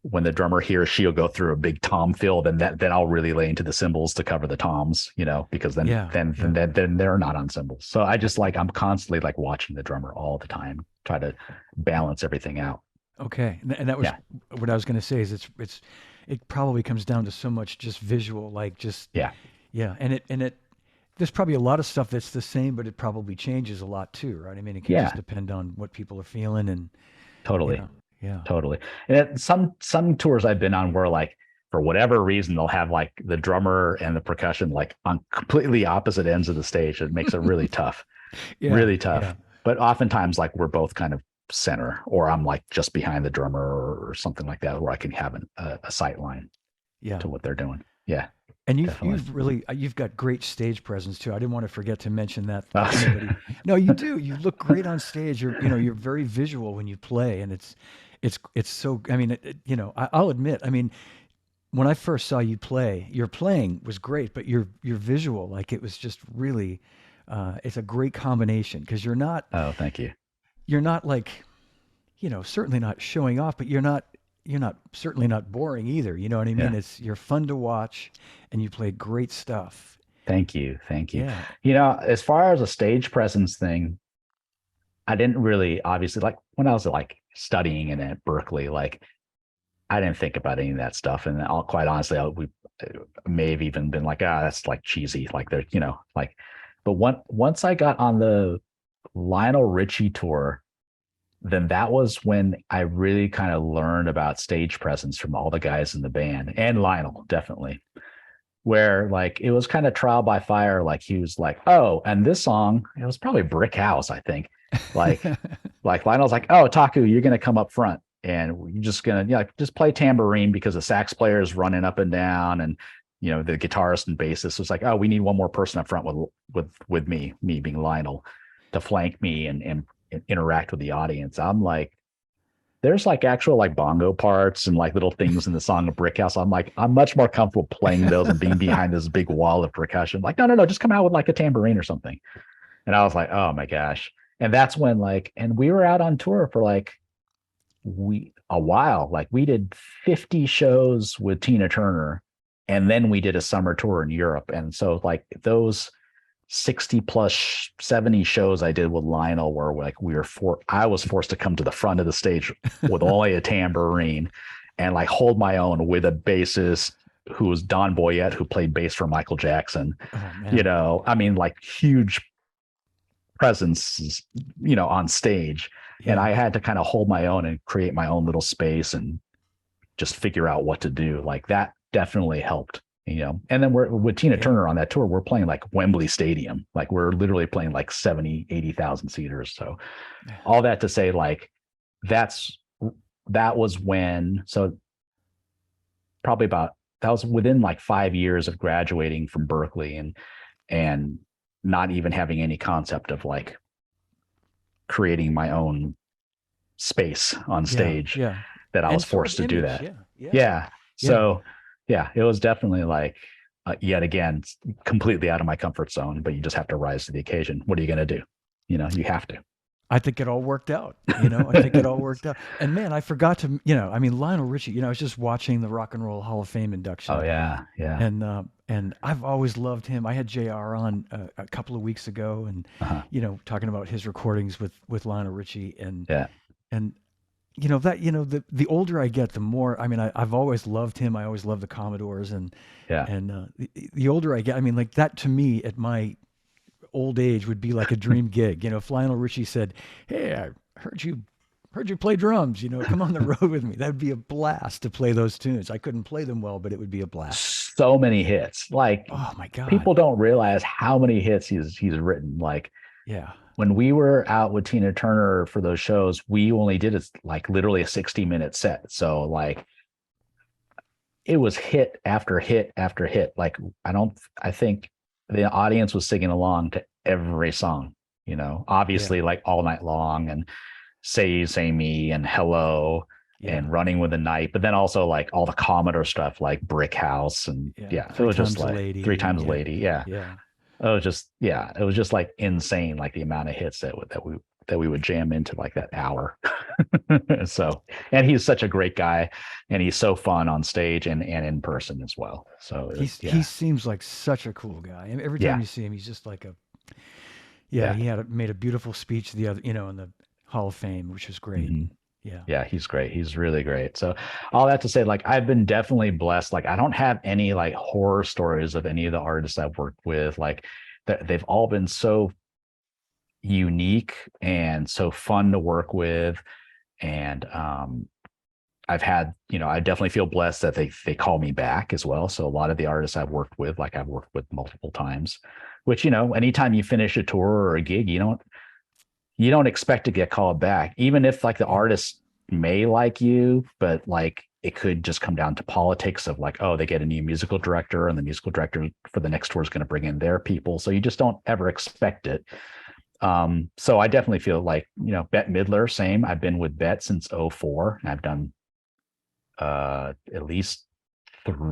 when the drummer he or she'll go through a big tom fill, then I'll really lay into the cymbals to cover the toms, because then yeah, then yeah. then they're not on cymbals. So I just like I'm constantly like watching the drummer all the time, try to balance everything out. Okay, and that was Yeah, what I was going to say. Is it probably comes down to so much just visual, like just yeah, yeah, and it there's probably a lot of stuff that's the same, but it probably changes a lot too, right? I mean, it can just yeah, depend on what people are feeling, and totally, yeah, yeah, totally. And some tours I've been on where like for whatever reason they'll have like the drummer and the percussion like on completely opposite ends of the stage. It makes it really tough. yeah, Really tough. yeah, But oftentimes, like we're both kind of center, or I'm like just behind the drummer or something like that, where I can have a sight line yeah. to what they're doing. Yeah, And you've definitely. you've really you've got great stage presence too. I didn't want to forget to mention that for Uh, anybody. No, you do. You look great on stage. You're very visual when you play, and it's so. I mean, I'll admit. I mean, when I first saw you play, your playing was great, but your visual, like it was just really, it's a great combination because oh, thank you. you're not like, certainly not showing off, but you're not certainly not boring either. You know what I mean? Yeah, You're fun to watch, and you play great stuff. thank you, thank you. Yeah. As far as a stage presence thing, I didn't really obviously like when I was like studying and at Berklee, like I didn't think about any of that stuff. And I'll quite honestly, we may have even been like, that's like cheesy, like they're, like. But once I got on the Lionel Richie tour, then that was when I really kind of learned about stage presence from all the guys in the band and Lionel, definitely. Where like it was kind of trial by fire. Like he was like, oh, and this song, it was probably Brick House, I think. Like, like Lionel's like, oh, Taku, you're gonna come up front and you're just gonna, just play tambourine because the sax player is running up and down, and the guitarist and bassist was like, oh, we need one more person up front with me being Lionel, to flank me and interact with the audience. I'm like, there's like actual like bongo parts and like little things in the song of Brick House. I'm like, I'm much more comfortable playing those and being behind this big wall of percussion. Like, no, no, no, just come out with like a tambourine or something. And I was like, oh my gosh. And that's when like, and we were out on tour for like a while. Like we did 50 shows with Tina Turner, and then we did a summer tour in Europe. And so like those 60 plus 70 shows I did with Lionel where like I was forced to come to the front of the stage with only a tambourine and like hold my own with a bassist who was Don Boyette, who played bass for Michael Jackson. Oh man. I mean, like huge presence, on stage. And Yeah. I had to kind of hold my own and create my own little space and just figure out what to do. Like that definitely helped. And then we're with Tina Yeah. Turner on that tour, we're playing like Wembley Stadium. Like we're literally playing like 70, 80,000 seaters. So all that to say, like, that was when, so probably that was within like 5 years of graduating from Berklee and not even having any concept of like creating my own space on Yeah. stage, Yeah. that I And was sort of forced to do image. that. Yeah. Yeah. Yeah. Yeah. So yeah, it was definitely like, yet again, completely out of my comfort zone, but you just have to rise to the occasion. What are you going to do? You have to. I think it all worked out. I think it all worked out. And man, I forgot to, I mean, Lionel Richie, I was just watching the Rock and Roll Hall of Fame Oh induction, yeah. Yeah. and I've always loved him. I had JR on a couple of weeks ago, and Uh-huh. talking about his recordings with Lionel Richie, Yeah. and the older I get, the more. I mean, I've always loved him. I always loved the Commodores, Yeah. and the older I get, I mean, like that to me at my old age would be like a dream gig. If Lionel Richie said, "Hey, I heard you play drums. Come on the road with me." That would be a blast to play those tunes. I couldn't play them well, but it would be a blast. So many hits. Like Oh my God. people don't realize how many hits he's written. Like Yeah. when we were out with Tina Turner for those shows, we only did it like literally a 60-minute set. So like it was hit after hit after hit. Like I think the audience was singing along to every song, Yeah. obviously like All Night Long and Say You, Say Me and Hello Yeah. and Running with the Night, but then also like all the Commodore stuff like Brick House and Yeah. yeah, it Three was just times a like Three lady. Times Yeah. Lady. Yeah. Yeah. It was just like insane, like the amount of hits that we would jam into like that hour. So, and he's such a great guy, and he's so fun on stage and in person as well. So He seems like such a cool guy. And every time yeah, you see him, he's just like a yeah. yeah, He made a beautiful speech the other, in the Hall of Fame, which was great. hmm Yeah. yeah. He's great. He's really great. So, all that to say, like I've been definitely blessed. Like I don't have any like horror stories of any of the artists I've worked with. Like they've all been so unique and so fun to work with, and I've had, I definitely feel blessed that they call me back as well. So a lot of the artists I've worked with multiple times, which, anytime you finish a tour or a gig, you don't expect to get called back, even if like the Yeah. artist may like you, but like it could just come down to politics of like, oh, they get a new musical director and the musical director for the next tour is going to bring in their people. So you just don't ever expect it. So I definitely feel like, Bette Midler, same. I've been with Bette since '04, and I've done at least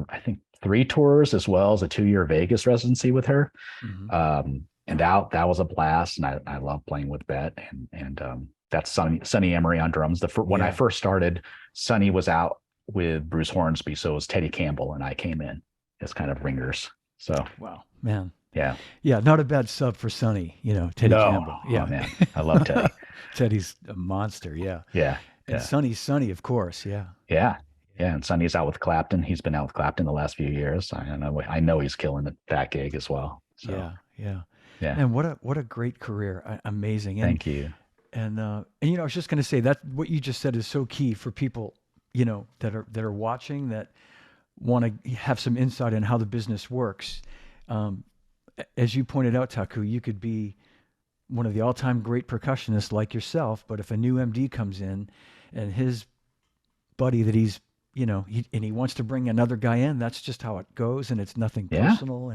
I think 3 tours as well as a 2-year Vegas residency with her. Hmm. And that was a blast, and I love playing with Bette, and that's Sonny Emery on drums. When I Yeah. first started, Sonny was out with Bruce Hornsby, so it was Teddy Campbell and I came in as kind of ringers. So Wow, man. yeah, Yeah, not a bad sub for Sonny, Teddy no, Campbell. oh Yeah. man, I love Teddy. Teddy's a monster, yeah. Yeah, And yeah, Sonny's Sonny, of course, yeah. yeah. Yeah. Yeah, and Sonny's out with Clapton. He's been out with Clapton the last few years. I know he's killing that gig as well. So Yeah, yeah. yeah, Man, what a great career. Amazing. And thank you. I was just going to say that what you just said is so key for people, that are watching that want to have some insight in how the business works. Um, as you pointed out, Taku, you could be one of the all-time great percussionists like yourself, but if a new MD comes in and his buddy that he wants to bring another guy in, that's just how it goes, and it's nothing Yeah, personal,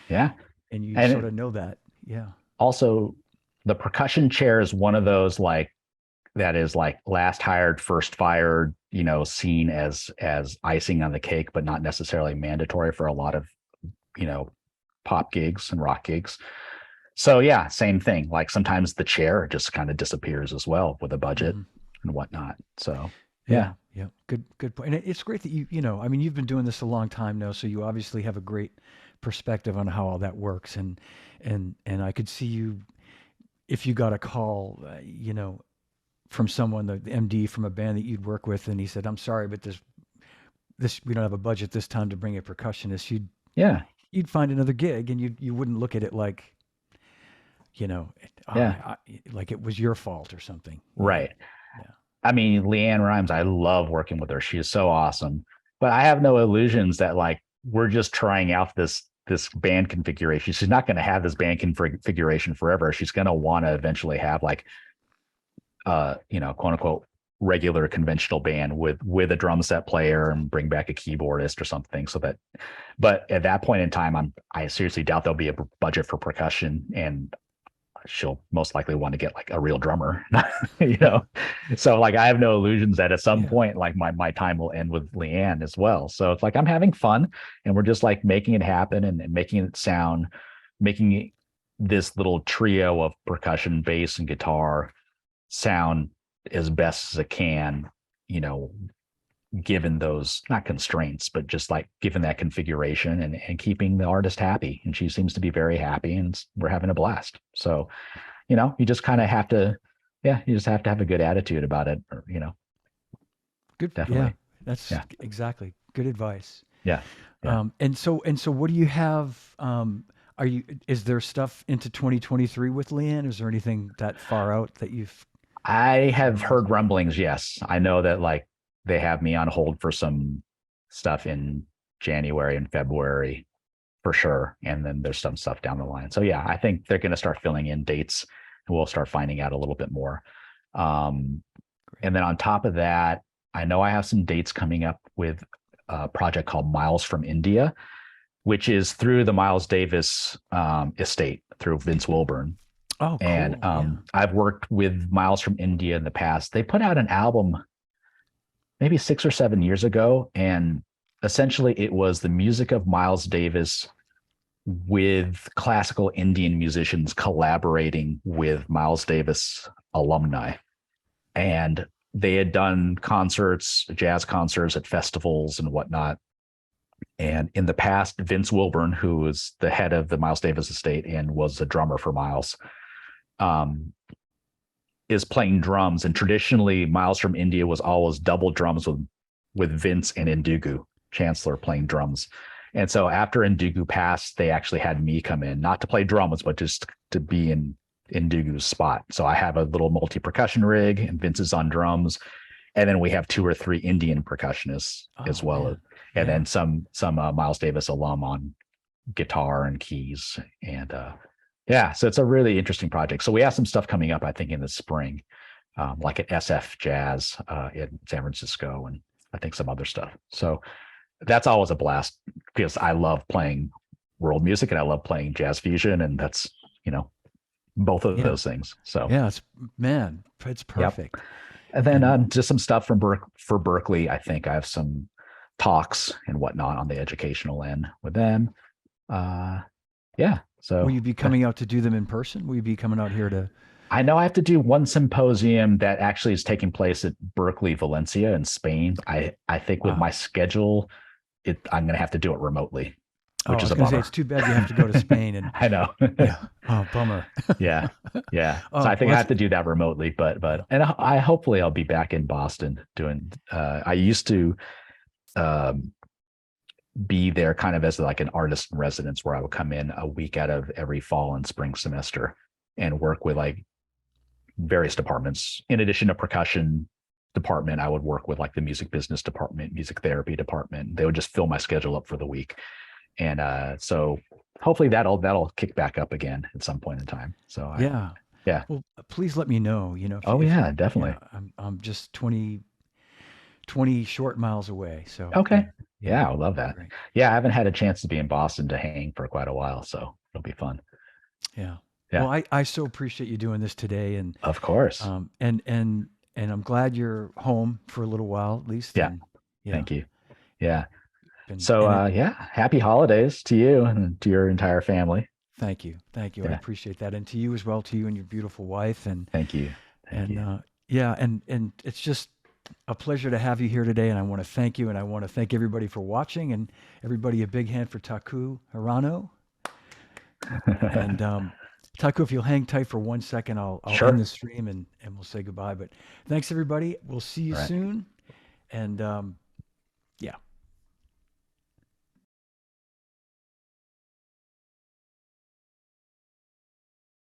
yeah. and you And sort of know that. Yeah. also, the percussion chair is one of those like that is like last hired, first fired. Seen as icing on the cake, but not necessarily mandatory for a lot of you know pop gigs and rock gigs. So yeah, same thing. Like sometimes the chair just kind of disappears as well with a budget Hmm. and whatnot. So yeah, Yeah, yeah. Good point. And it's great that I mean, you've been doing this a long time now, so you obviously have a great perspective on how all that works. And I could see you if you got a call, from someone, the MD from a band that you'd work with, and he said, "I'm sorry, but this we don't have a budget this time to bring a percussionist." yeah, You'd find another gig, and you wouldn't look at it like, yeah, like it was your fault or something. right. Yeah. I mean, LeAnn Rimes, I love working with her. She is so awesome. But I have no illusions that like we're just trying out this band configuration. She's not going to have this band configuration forever. She's going to want to eventually have like quote unquote regular conventional band with a drum set player and bring back a keyboardist or something. But at that point in time, I seriously doubt there'll be a budget for percussion, and she'll most likely want to get like a real drummer, you know. So like I have no illusions that at some Yeah. point like my time will end with LeAnn as well. So it's like I'm having fun, and we're just like making it happen and making it sound, making this little trio of percussion, bass, and guitar sound as best as it can, you know, given those not constraints, but just like given that configuration and keeping the artist happy. And she seems to be very happy, and we're having a blast. So, you just kind of have to, yeah, you just have to have a good attitude about it, or, Good. Yeah. definitely. That's Yeah. exactly good advice. Yeah. Yeah. And so what do you have? Is there stuff into 2023 with LeAnn? Is there anything that far out that you've I got have in mind? heard rumblings. Yes. I know that like they have me on hold for some stuff in January and February for sure. And then there's some stuff down the line. So yeah, I think they're going to start filling in dates we'll start finding out a little bit more. Um, Great. and then on top of that, I know I have some dates coming up with a project called Miles from India, which is through the Miles Davis estate through Vince Wilburn. Oh, And cool. Yeah. I've worked with Miles from India in the past. They put out an album maybe 6 or 7 years ago, and essentially it was the music of Miles Davis with classical Indian musicians collaborating with Miles Davis alumni. And they had done concerts, jazz concerts at festivals and whatnot. And in the past, Vince Wilburn, who was the head of the Miles Davis estate and was the drummer for Miles, um, is playing drums. And traditionally, Miles from India was always double drums with Vince and Ndugu Chancler playing drums. And so after Ndugu passed, they actually had me come in, not to play drums, but just to be in Ndugu's spot. So I have a little multi-percussion rig, and Vince is on drums. And then we have 2 or 3 Indian percussionists as Oh, well. man. And Yeah. then some Miles Davis alum on guitar and keys. And yeah, so it's a really interesting project. So we have some stuff coming up, I think, in the spring, like at SF Jazz in San Francisco, and I think some other stuff. So that's always a blast because I love playing world music and I love playing jazz fusion, and that's, both of Yeah. those things. So Yeah. It's yep. perfect. And then And just some stuff from for Berklee. I think I have some talks and whatnot on the educational end with them. Yeah. will So you be coming out to do them in person? Will you be coming out here to? I know I have to do one symposium that actually is taking place at Berklee Valencia in Spain. I think with my schedule, I'm going to have to do it remotely, Oh, which I is was a going to say bummer. it's too bad you have to go to Spain and I know. yeah. Oh, bummer. Yeah. Yeah. Oh, So I think well, I have to do that remotely, yeah. and I hopefully I'll be back in Boston doing, I used to, um, be there kind of as like an artist in residence where I would come in a week out of every fall and spring semester and work with like various departments. In addition to percussion department, I would work with like the music business department, music therapy department. They would just fill my schedule up for the week. And so hopefully that'll kick back up again at some point in time. So Yeah. yeah. Well, please let me know, Oh if yeah, definitely. yeah, I'm just 20 short miles away. So Okay. yeah. Yeah. Yeah, I love that. Great. Yeah, I haven't had a chance to be in Boston to hang for quite a while, so it'll be fun. Yeah. Yeah, Well, I so appreciate you doing this today and of course. um and and and I'm glad you're home for a little while at least Yeah, and yeah, thank you. Yeah. been So and it yeah, happy holidays to you and to your entire family. thank you. Thank you. I Yeah, appreciate that. And to you as well, to you and your beautiful wife thank you. Thank and you. yeah, and it's just a pleasure to have you here today and I want to thank you and I want to thank everybody for watching and everybody a big hand for Taku Hirano. And Taku, if you'll hang tight for 1 second, I'll end Sure. the stream and we'll say goodbye. But thanks everybody. We'll see you All right. soon. And yeah.